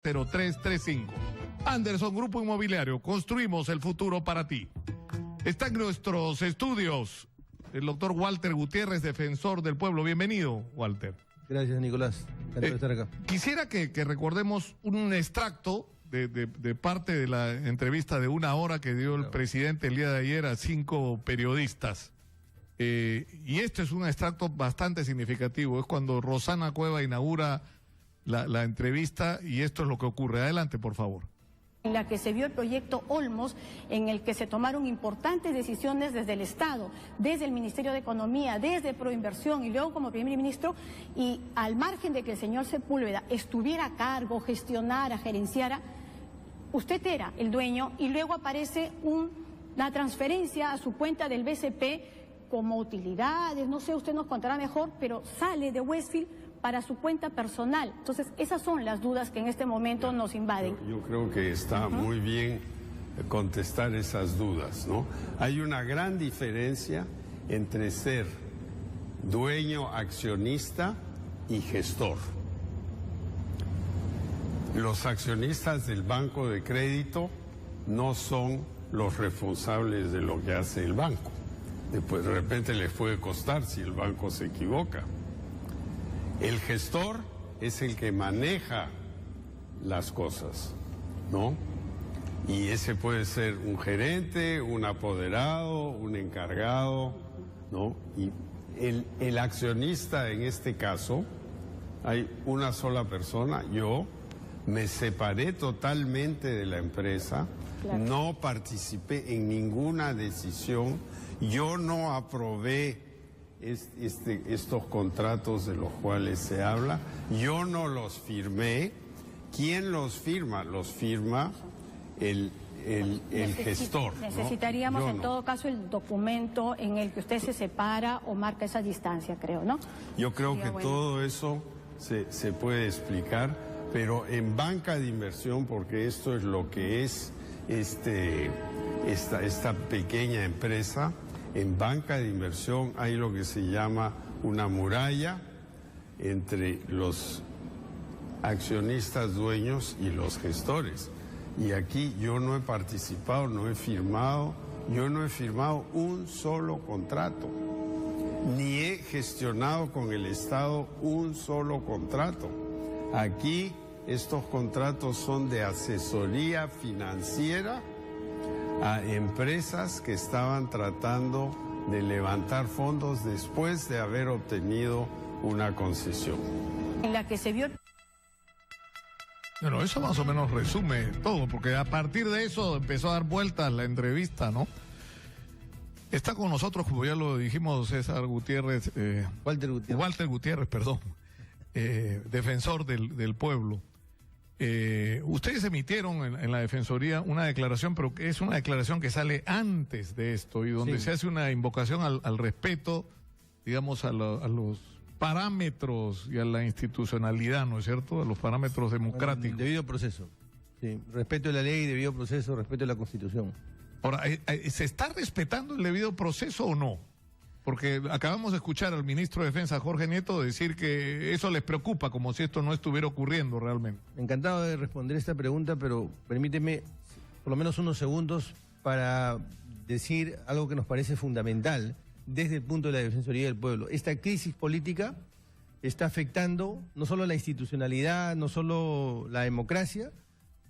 0335. Anderson Grupo Inmobiliario, construimos el futuro para ti. Está en nuestros estudios el doctor Walter Gutiérrez, defensor del pueblo. Bienvenido, Walter. Gracias, Nicolás. Encantado de estar acá. Quisiera que recordemos un extracto de parte de la entrevista de 1 hora que dio el presidente el día de ayer a 5 periodistas. Y este es un extracto bastante significativo. Es cuando Rosana Cueva inaugura la entrevista y esto es lo que ocurre. Adelante, por favor. En la que se vio el proyecto Olmos, en el que se tomaron importantes decisiones desde el Estado, desde el Ministerio de Economía, desde Proinversión y luego como primer ministro, y al margen de que el señor Sepúlveda estuviera a cargo, gestionara, gerenciara, usted era el dueño y luego aparece una transferencia a su cuenta del BCP como utilidades, no sé, usted nos contará mejor, pero sale de Westfield para su cuenta personal. Entonces, esas son las dudas que en este momento nos invaden. Yo creo que está muy bien contestar esas dudas, ¿no? Hay una gran diferencia entre ser dueño, accionista y gestor. Los accionistas del banco de crédito no son los responsables de lo que hace el banco. Después, de repente les puede costar si el banco se equivoca. El gestor es el que maneja las cosas, ¿no? Y ese puede ser un gerente, un apoderado, un encargado, ¿no? Y el accionista en este caso, hay una sola persona. Yo me separé totalmente de la empresa, claro. No participé en ninguna decisión, yo no aprobé estos contratos de los cuales se habla, yo no los firmé. ¿Quién los firma? Los firma el gestor, ¿no? Necesitaríamos en todo caso el documento en el que usted se separa o marca esa distancia, creo, ¿no? Yo creo que todo eso se puede explicar, pero en banca de inversión, porque esto es lo que es esta pequeña empresa. En banca de inversión hay lo que se llama una muralla entre los accionistas dueños y los gestores. Y aquí yo no he participado, no he firmado un solo contrato, ni he gestionado con el Estado un solo contrato. Aquí estos contratos son de asesoría financiera a empresas que estaban tratando de levantar fondos después de haber obtenido una concesión. En la que se vio... Bueno, eso más o menos resume todo, porque a partir de eso empezó a dar vueltas la entrevista, ¿no? Está con nosotros, como ya lo dijimos, César Gutiérrez, Walter Gutiérrez, perdón, defensor del pueblo. Ustedes emitieron en la Defensoría una declaración, pero es una declaración que sale antes de esto y donde se hace una invocación al respeto, digamos, a los parámetros y a la institucionalidad, ¿no es cierto?, a los parámetros democráticos. Bueno, debido proceso. Sí, respeto de la ley, debido proceso, respeto de la Constitución. Ahora, ¿se está respetando el debido proceso o no? Porque acabamos de escuchar al ministro de Defensa, Jorge Nieto, decir que eso les preocupa, como si esto no estuviera ocurriendo realmente. Encantado de responder esta pregunta, pero permíteme por lo menos unos segundos para decir algo que nos parece fundamental desde el punto de la Defensoría del Pueblo. Esta crisis política está afectando no solo la institucionalidad, no solo la democracia,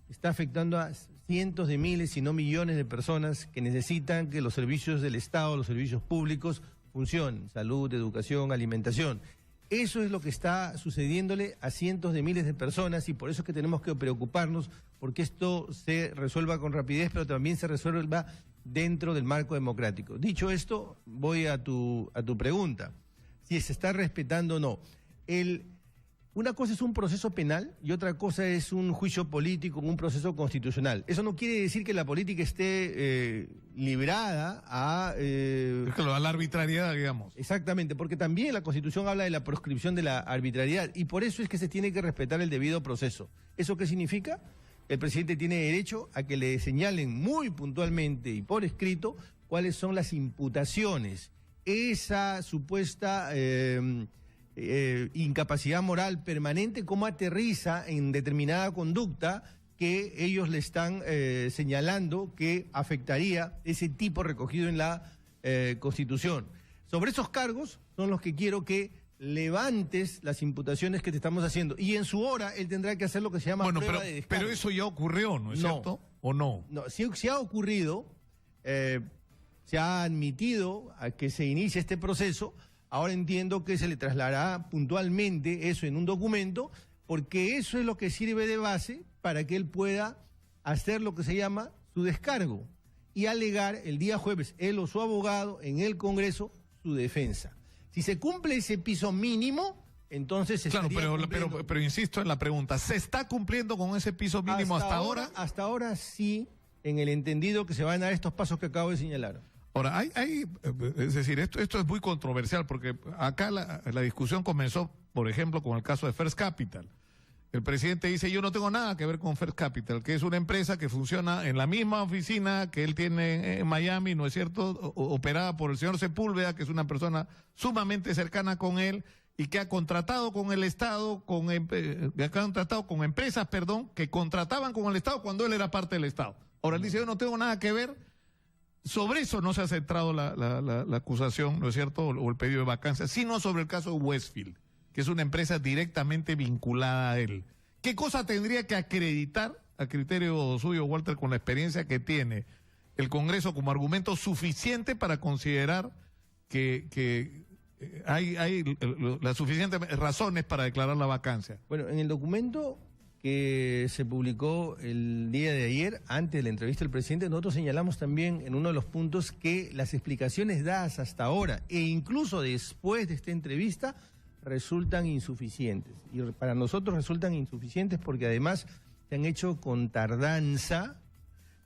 está afectando a cientos de miles, si no millones de personas que necesitan que los servicios del Estado, los servicios públicos funcionen, salud, educación, alimentación. Eso es lo que está sucediéndole a cientos de miles de personas y por eso es que tenemos que preocuparnos porque esto se resuelva con rapidez, pero también se resuelva dentro del marco democrático. Dicho esto, voy a tu pregunta, si se está respetando o no. Una cosa es un proceso penal y otra cosa es un juicio político, un proceso constitucional. Eso no quiere decir que la política esté librada a... Es que lo da la arbitrariedad, digamos. Exactamente, porque también la Constitución habla de la proscripción de la arbitrariedad y por eso es que se tiene que respetar el debido proceso. ¿Eso qué significa? El presidente tiene derecho a que le señalen muy puntualmente y por escrito cuáles son las imputaciones. Esa supuesta incapacidad moral permanente, cómo aterriza en determinada conducta que ellos le están señalando que afectaría ese tipo recogido en la Constitución. Sobre esos cargos son los que quiero que levantes las imputaciones que te estamos haciendo. Y en su hora él tendrá que hacer lo que se llama prueba de descargo. Pero eso ya ocurrió, ¿no es cierto? ¿O no? No, si ha ocurrido, se ha admitido a que se inicie este proceso. Ahora entiendo que se le trasladará puntualmente eso en un documento, porque eso es lo que sirve de base para que él pueda hacer lo que se llama su descargo y alegar el día jueves, él o su abogado, en el Congreso, su defensa. Si se cumple ese piso mínimo, entonces se claro, estaría pero insisto en la pregunta, ¿se está cumpliendo con ese piso mínimo hasta ahora? Hasta ahora sí, en el entendido que se van a dar estos pasos que acabo de señalar. Ahora, es decir, esto es muy controversial, porque acá la discusión comenzó, por ejemplo, con el caso de First Capital. El presidente dice, yo no tengo nada que ver con First Capital, que es una empresa que funciona en la misma oficina que él tiene en Miami, ¿no es cierto?, operada por el señor Sepúlveda, que es una persona sumamente cercana con él y que ha contratado con el Estado, con empresas, que contrataban con el Estado cuando él era parte del Estado. Ahora él dice, yo no tengo nada que ver. Sobre eso no se ha centrado la acusación, ¿no es cierto?, o el pedido de vacancia, sino sobre el caso de Westfield, que es una empresa directamente vinculada a él. ¿Qué cosa tendría que acreditar, a criterio suyo, Walter, con la experiencia que tiene el Congreso, como argumento suficiente para considerar que hay las suficientes razones para declarar la vacancia? Bueno, en el documento que se publicó el día de ayer, antes de la entrevista del presidente, nosotros señalamos también en uno de los puntos que las explicaciones dadas hasta ahora, e incluso después de esta entrevista, resultan insuficientes. Y para nosotros resultan insuficientes porque además se han hecho con tardanza.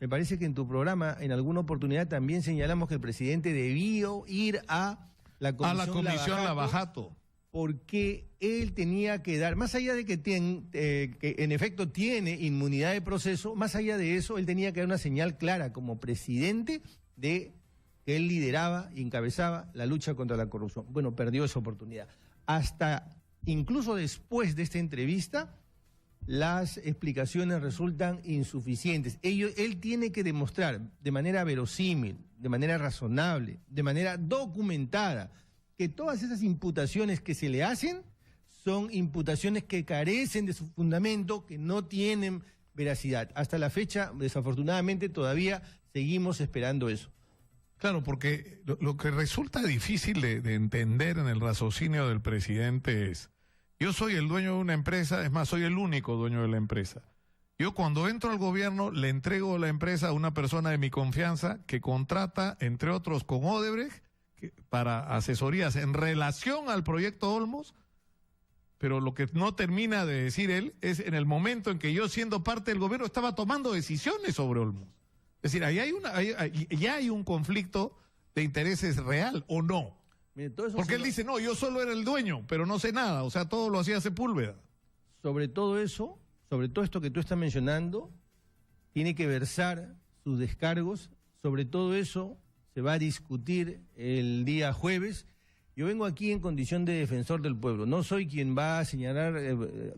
Me parece que en tu programa, en alguna oportunidad, también señalamos que el presidente debió ir a la Comisión Lavajato, porque él tenía que dar, más allá de que en efecto tiene inmunidad de proceso, más allá de eso, él tenía que dar una señal clara como presidente de que él lideraba y encabezaba la lucha contra la corrupción. Bueno, perdió esa oportunidad. Hasta incluso después de esta entrevista, las explicaciones resultan insuficientes. Él tiene que demostrar de manera verosímil, de manera razonable, de manera documentada, que todas esas imputaciones que se le hacen son imputaciones que carecen de su fundamento, que no tienen veracidad. Hasta la fecha, desafortunadamente, todavía seguimos esperando eso. Claro, porque lo que resulta difícil de entender en el raciocinio del presidente es, yo soy el dueño de una empresa, es más, soy el único dueño de la empresa. Yo cuando entro al gobierno le entrego la empresa a una persona de mi confianza que contrata, entre otros, con Odebrecht para asesorías en relación al proyecto Olmos, pero lo que no termina de decir él es en el momento en que yo, siendo parte del gobierno, estaba tomando decisiones sobre Olmos. Es decir, ahí ya hay un conflicto de intereses real, ¿o no? Mire, todo eso porque él dice, no, yo solo era el dueño, pero no sé nada, o sea, todo lo hacía Sepúlveda. Sobre todo eso, sobre todo esto que tú estás mencionando, tiene que versar sus descargos, sobre todo eso se va a discutir el día jueves. Yo vengo aquí en condición de defensor del pueblo. No soy quien va a señalar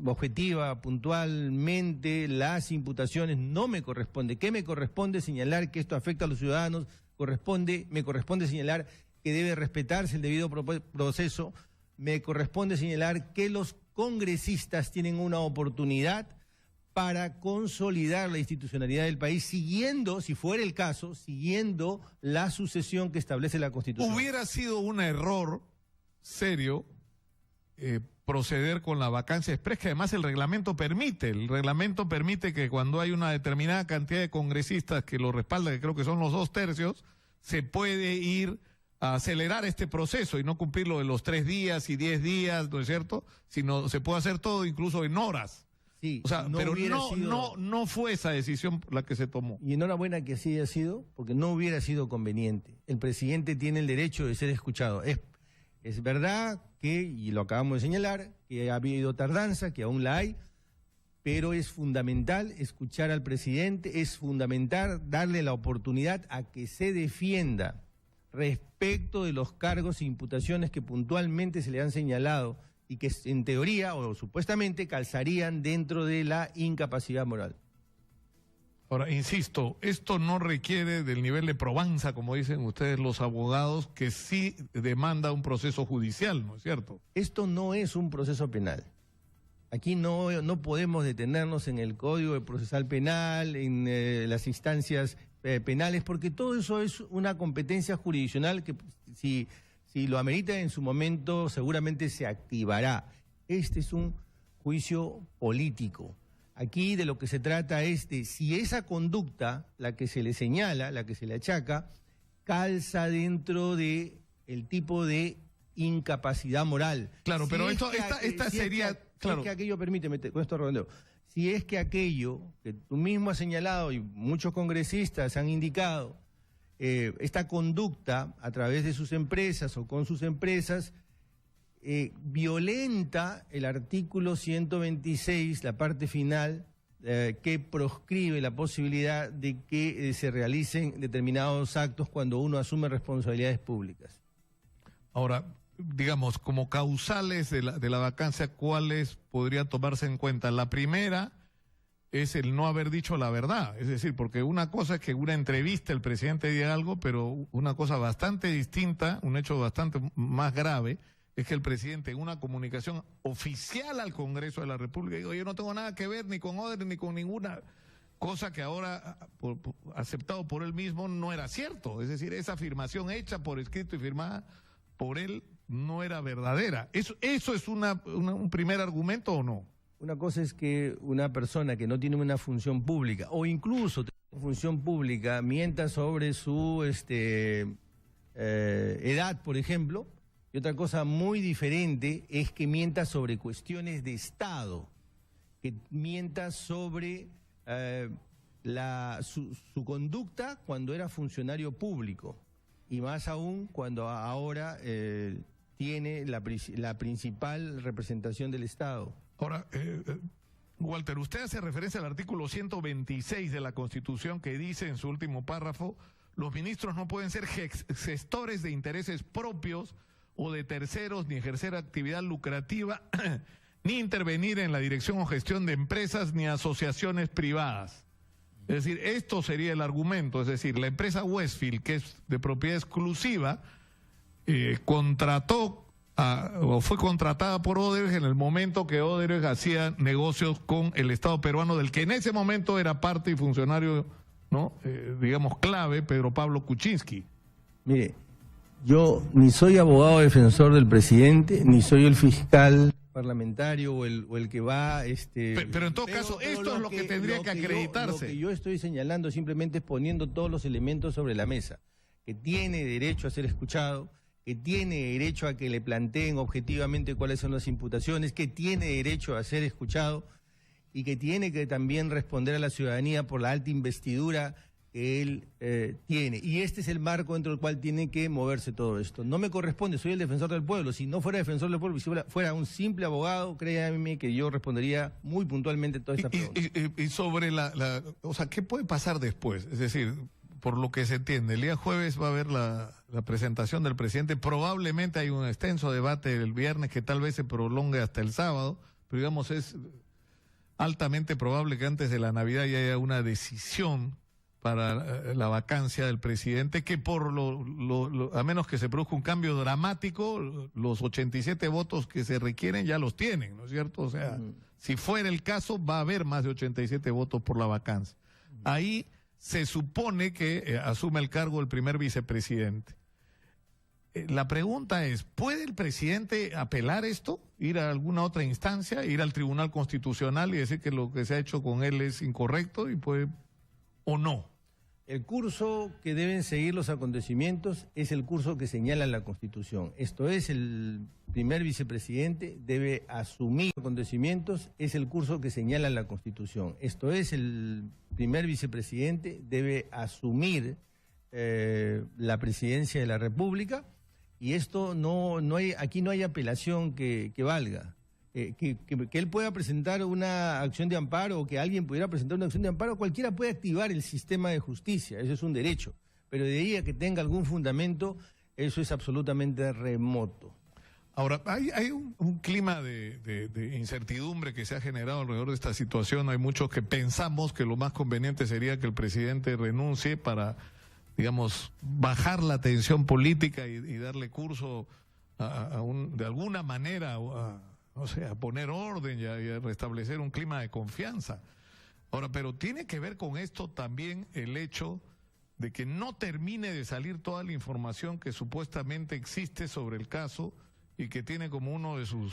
objetiva, puntualmente las imputaciones. No me corresponde. ¿Qué me corresponde? Señalar que esto afecta a los ciudadanos. Me corresponde señalar que debe respetarse el debido proceso. Me corresponde señalar que los congresistas tienen una oportunidad para consolidar la institucionalidad del país, siguiendo, si fuera el caso, siguiendo la sucesión que establece la Constitución. Hubiera sido un error serio proceder con la vacancia exprés, que además el reglamento permite que cuando hay una determinada cantidad de congresistas que lo respaldan, que creo que son los 2/3, se puede ir a acelerar este proceso y no cumplir lo de los 3 días y 10 días, ¿no es cierto? Sino se puede hacer todo incluso en horas. Sí, o sea, pero no fue esa decisión la que se tomó. Y enhorabuena que así haya sido, porque no hubiera sido conveniente. El presidente tiene el derecho de ser escuchado. Es verdad que, y lo acabamos de señalar, que ha habido tardanza, que aún la hay, pero es fundamental escuchar al presidente, es fundamental darle la oportunidad a que se defienda respecto de los cargos e imputaciones que puntualmente se le han señalado y que en teoría o supuestamente calzarían dentro de la incapacidad moral. Ahora, insisto, esto no requiere del nivel de probanza, como dicen ustedes los abogados, que sí demanda un proceso judicial, ¿no es cierto? Esto no es un proceso penal. Aquí no podemos detenernos en el Código Procesal Penal, en las instancias penales, porque todo eso es una competencia jurisdiccional que si lo amerita en su momento seguramente se activará. Este es un juicio político. Aquí de lo que se trata es de si esa conducta, la que se le señala, la que se le achaca, calza dentro de el tipo de incapacidad moral. Claro, si pero es esto, que, esta si sería... Es que, claro. si es que aquello, permíteme, con esto redondeo, si es que aquello que tú mismo has señalado y muchos congresistas han indicado, esta conducta a través de sus empresas o con sus empresas, violenta el artículo 126, la parte final, que proscribe la posibilidad de que se realicen determinados actos cuando uno asume responsabilidades públicas. Ahora, digamos, como causales de la vacancia, ¿cuáles podría tomarse en cuenta? La primera es el no haber dicho la verdad, es decir, porque una cosa es que una entrevista el presidente diga algo, pero una cosa bastante distinta, un hecho bastante más grave, es que el presidente en una comunicación oficial al Congreso de la República diga, yo no tengo nada que ver ni con Odebrecht ni con ninguna cosa que ahora, aceptado por él mismo, no era cierto. Es decir, esa afirmación hecha por escrito y firmada por él no era verdadera. ¿Eso es un primer argumento o no? Una cosa es que una persona que no tiene una función pública o incluso tiene una función pública mienta sobre su edad, por ejemplo, y otra cosa muy diferente es que mienta sobre cuestiones de Estado, que mienta sobre su conducta cuando era funcionario público y más aún cuando ahora tiene la principal representación del Estado. Ahora, Walter, usted hace referencia al artículo 126 de la Constitución que dice en su último párrafo, los ministros no pueden ser gestores de intereses propios o de terceros, ni ejercer actividad lucrativa, ni intervenir en la dirección o gestión de empresas ni asociaciones privadas. Es decir, esto sería el argumento, es decir, la empresa Westfield, que es de propiedad exclusiva, o fue contratada por Odebrecht en el momento que Odebrecht hacía negocios con el Estado peruano, del que en ese momento era parte y funcionario, ¿no? Digamos, clave, Pedro Pablo Kuczynski. Mire, yo ni soy abogado defensor del presidente, ni soy el fiscal parlamentario o el que va... Pero en todo caso, esto es lo que tendría que acreditarse. Lo que yo estoy señalando simplemente es poniendo todos los elementos sobre la mesa, que tiene derecho a ser escuchado, que tiene derecho a que le planteen objetivamente cuáles son las imputaciones, que tiene derecho a ser escuchado y que tiene que también responder a la ciudadanía por la alta investidura que él tiene. Y este es el marco dentro del cual tiene que moverse todo esto. No me corresponde, soy el defensor del pueblo. Si no fuera defensor del pueblo, si fuera un simple abogado, créanme que yo respondería muy puntualmente todas estas preguntas. Y sobre o sea, ¿qué puede pasar después? Es decir, por lo que se entiende, el día jueves va a haber la presentación del presidente. Probablemente hay un extenso debate el viernes que tal vez se prolongue hasta el sábado, pero digamos es altamente probable que antes de la Navidad ya haya una decisión para la vacancia del presidente, que a menos que se produzca un cambio dramático, los 87 votos que se requieren ya los tienen, ¿no es cierto? O sea, si fuera el caso, va a haber más de 87 votos por la vacancia. Ahí se supone que asume el cargo el primer vicepresidente. La pregunta es, ¿puede el presidente apelar esto? ¿Ir a alguna otra instancia? ¿Ir al Tribunal Constitucional y decir que lo que se ha hecho con él es incorrecto y puede o no? El curso que deben seguir los acontecimientos es el curso que señala la Constitución. Esto es, el primer vicepresidente debe asumir los acontecimientos, es el curso que señala la Constitución. Esto es, el primer vicepresidente debe asumir la presidencia de la República y esto aquí no hay apelación que valga. Que él pueda presentar una acción de amparo o que alguien pudiera presentar una acción de amparo, cualquiera puede activar el sistema de justicia, eso es un derecho, pero de ahí a que tenga algún fundamento, eso es absolutamente remoto. Ahora, hay un clima de incertidumbre que se ha generado alrededor de esta situación. Hay muchos que pensamos que lo más conveniente sería que el presidente renuncie para, digamos, bajar la tensión política y darle curso de alguna manera a poner orden y a restablecer un clima de confianza. Ahora, pero tiene que ver con esto también el hecho de que no termine de salir toda la información que supuestamente existe sobre el caso y que tiene como uno de sus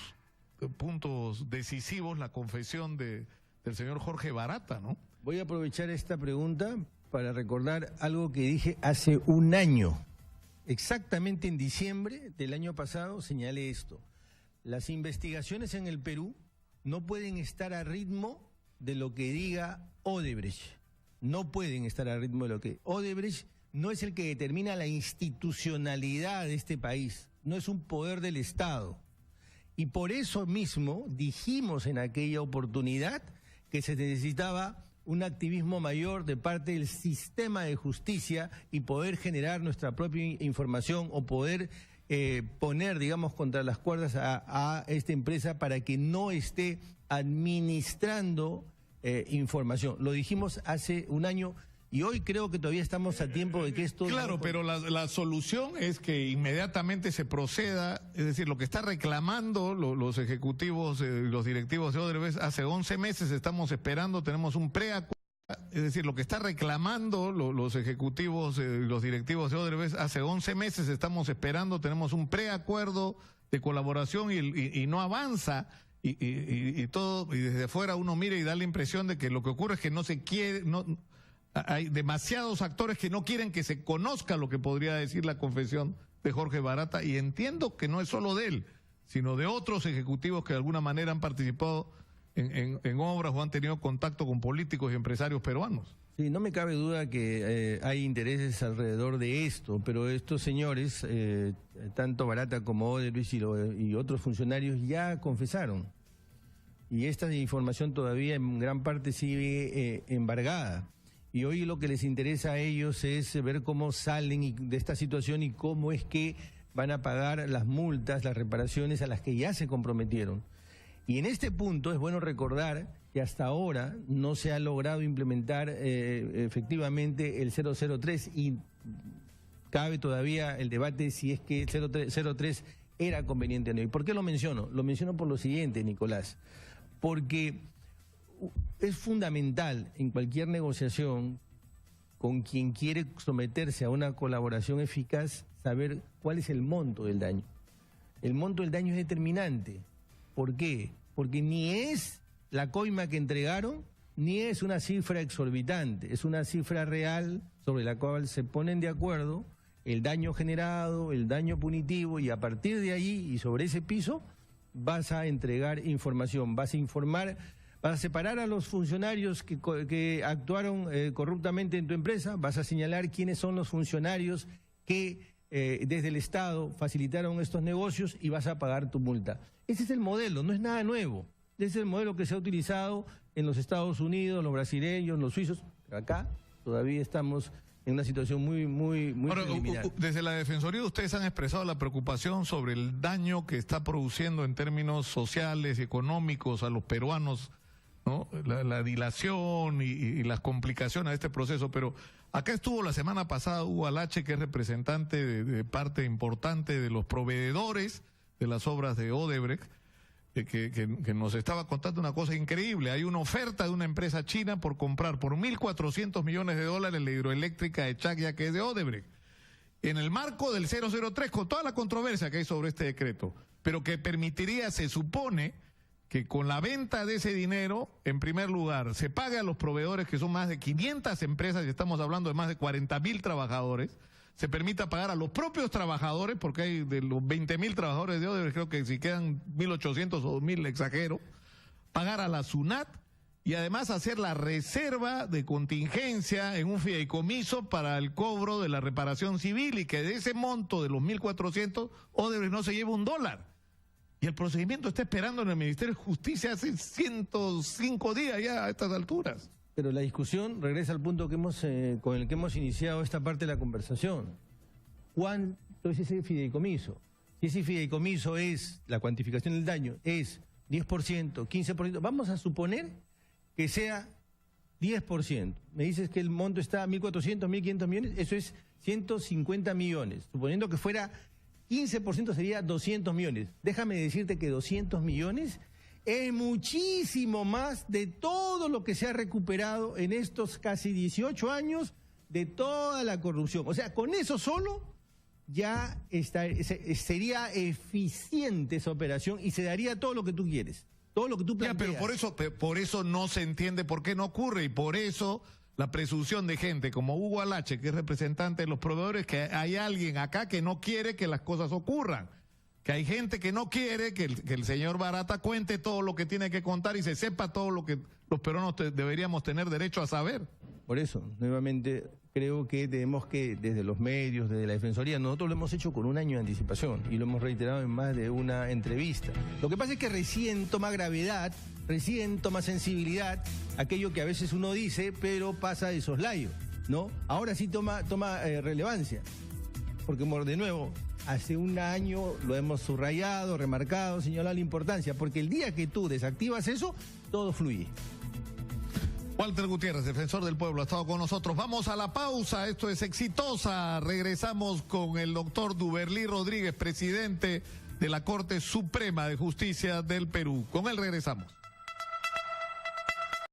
puntos decisivos la confesión del señor Jorge Barata, ¿no? Voy a aprovechar esta pregunta para recordar algo que dije hace un año. Exactamente en diciembre del año pasado señalé esto. Las investigaciones en el Perú no pueden estar a ritmo de lo que diga Odebrecht. No pueden estar a ritmo de lo que... Odebrecht no es el que determina la institucionalidad de este país, no es un poder del Estado. Y por eso mismo dijimos en aquella oportunidad que se necesitaba un activismo mayor de parte del sistema de justicia y poder generar nuestra propia información o poder poner, digamos, contra las cuerdas a esta empresa para que no esté administrando información. Lo dijimos hace un año y hoy creo que todavía estamos a tiempo de que esto... Claro, pero la solución es que inmediatamente se proceda, es decir, lo que está reclamando los ejecutivos, los directivos de Odebrecht, hace 11 meses estamos esperando, tenemos un preacuerdo, es decir, lo que está reclamando los ejecutivos, los directivos de Odebrecht, hace 11 meses estamos esperando, tenemos un preacuerdo de colaboración y no avanza. Y todo, y desde afuera uno mira y da la impresión de que lo que ocurre es que no se quiere, hay demasiados actores que no quieren que se conozca lo que podría decir la confesión de Jorge Barata, y entiendo que no es solo de él, sino de otros ejecutivos que de alguna manera han participado en obras o han tenido contacto con políticos y empresarios peruanos. Sí, no me cabe duda que hay intereses alrededor de esto, pero estos señores, tanto Barata como Odebrecht y otros funcionarios ya confesaron. Y esta información todavía en gran parte sigue embargada. Y hoy lo que les interesa a ellos es ver cómo salen de esta situación y cómo es que van a pagar las multas, las reparaciones a las que ya se comprometieron. Y en este punto es bueno recordar que hasta ahora no se ha logrado implementar efectivamente el 003 y cabe todavía el debate si es que el 003 era conveniente o no. ¿Y por qué lo menciono? Lo menciono por lo siguiente, Nicolás, porque es fundamental en cualquier negociación con quien quiere someterse a una colaboración eficaz saber cuál es el monto del daño. El monto del daño es determinante. ¿Por qué? Porque ni es la coima que entregaron, ni es una cifra exorbitante, es una cifra real sobre la cual se ponen de acuerdo el daño generado, el daño punitivo, y a partir de ahí y sobre ese piso vas a entregar información, vas a informar, vas a separar a los funcionarios que actuaron corruptamente en tu empresa, vas a señalar quiénes son los funcionarios que desde el Estado facilitaron estos negocios y vas a pagar tu multa. Ese es el modelo, no es nada nuevo. Ese es el modelo que se ha utilizado en los Estados Unidos, los brasileños, los suizos. Pero acá todavía estamos en una situación muy preliminar. Desde la Defensoría ustedes han expresado la preocupación sobre el daño que está produciendo en términos sociales y económicos a los peruanos, ¿no? La dilación y las complicaciones de este proceso, pero acá estuvo la semana pasada Hugo Alache, que es representante de parte importante de los proveedores de las obras de Odebrecht, que nos estaba contando una cosa increíble. Hay una oferta de una empresa china por comprar por $1.400 millones la hidroeléctrica de Chacya, que es de Odebrecht, en el marco del 003, con toda la controversia que hay sobre este decreto, pero que permitiría, se supone, que con la venta de ese dinero, en primer lugar, se pague a los proveedores, que son más de 500 empresas, y estamos hablando de más de 40.000 trabajadores, se permita pagar a los propios trabajadores, porque hay de los 20.000 trabajadores de Odebrecht, creo que si quedan 1.800 o 2.000, exagero, pagar a la SUNAT y además hacer la reserva de contingencia en un fideicomiso para el cobro de la reparación civil, y que de ese monto de los 1.400, Odebrecht no se lleva $1. Y el procedimiento está esperando en el Ministerio de Justicia hace 105 días ya a estas alturas. Pero la discusión regresa al punto que con el que hemos iniciado esta parte de la conversación. ¿Cuánto es ese fideicomiso? Si ese fideicomiso es, la cuantificación del daño es 10%, 15%, vamos a suponer que sea 10%. Me dices que el monto está a 1.400, 1.500 millones, eso es 150 millones. Suponiendo que fuera 15% sería 200 millones. Déjame decirte que 200 millones es muchísimo más de todo lo que se ha recuperado en estos casi 18 años de toda la corrupción. O sea, con eso solo ya sería eficiente esa operación y se daría todo lo que tú quieres, todo lo que tú planteas. Ya, pero por eso no se entiende por qué no ocurre, y por eso la presunción de gente como Hugo Alache, que es representante de los proveedores, que hay alguien acá que no quiere que las cosas ocurran, que hay gente que no quiere que el señor Barata cuente todo lo que tiene que contar y se sepa todo lo que los peruanos deberíamos tener derecho a saber. Por eso, nuevamente, creo que tenemos que, desde los medios, desde la Defensoría, nosotros lo hemos hecho con un año de anticipación y lo hemos reiterado en más de una entrevista. Lo que pasa es que recién toma gravedad, recién toma sensibilidad aquello que a veces uno dice, pero pasa de soslayo, ¿no? Ahora sí toma relevancia, porque de nuevo, hace un año lo hemos subrayado, remarcado, señalado la importancia, porque el día que tú desactivas eso, todo fluye. Walter Gutiérrez, defensor del pueblo, ha estado con nosotros. Vamos a la pausa, esto es Exitosa. Regresamos con el doctor Duberlí Rodríguez, presidente de la Corte Suprema de Justicia del Perú. Con él regresamos.